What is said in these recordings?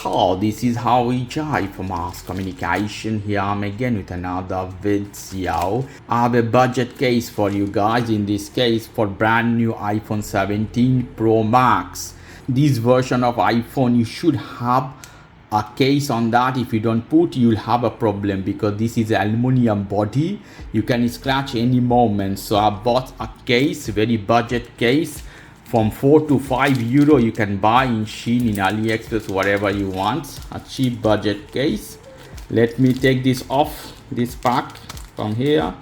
Hello, this is how we jive from Mass Communication. Here I'm again with another video. I have a budget case for you guys. In this case, for brand new iPhone 17 Pro Max. This version of iPhone, you should have a case on that. If you don't put, you'll have a problem because this is an aluminum body. You can scratch any moment. So I bought a case, very budget case. From 4 to 5 euro you can buy in Shein, in AliExpress, whatever you want. A cheap budget case. Let me take this off, this pack from here.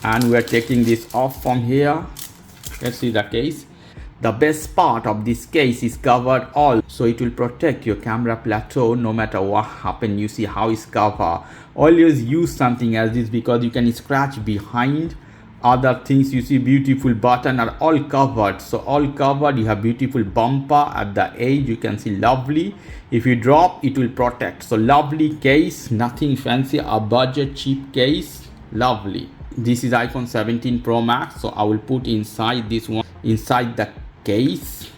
And we're taking this off from here. Let's see the case. The best part of this case is covered all, so it will protect your camera plateau no matter what happens. You see how it's covered. Always use something as this because you can scratch behind other things. You see beautiful button are all covered, so all covered. You have beautiful bumper at the edge, you can see lovely. If you drop, it will protect. So lovely case, nothing fancy, a budget cheap case, lovely. This is iPhone 17 Pro Max, so I will put inside this one, inside the case.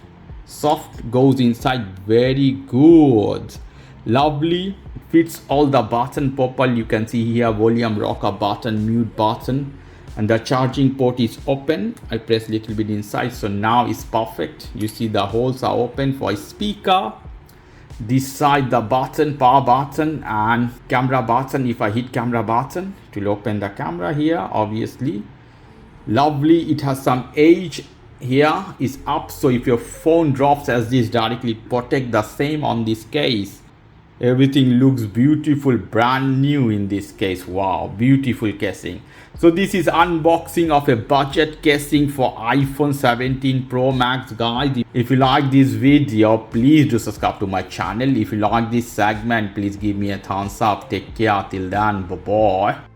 Soft goes inside, very good, lovely. Fits all the button properly. You can see here volume rocker button, mute button, and the charging port is open. I press a little bit inside, so now it's perfect. You see the holes are open for a speaker. This side the button, power button and camera button. If I hit camera button, it will open the camera here, obviously. Lovely. It has some edge here is up, so if your phone drops as this, directly protect. The same on this case. Everything looks beautiful, brand new in this case. Wow, beautiful casing. So this is unboxing of a budget casing for iPhone 17 Pro Max, guys. If you like this video, please do subscribe to my channel. If you like this segment, please give me a thumbs up. Take care till then, bye bye.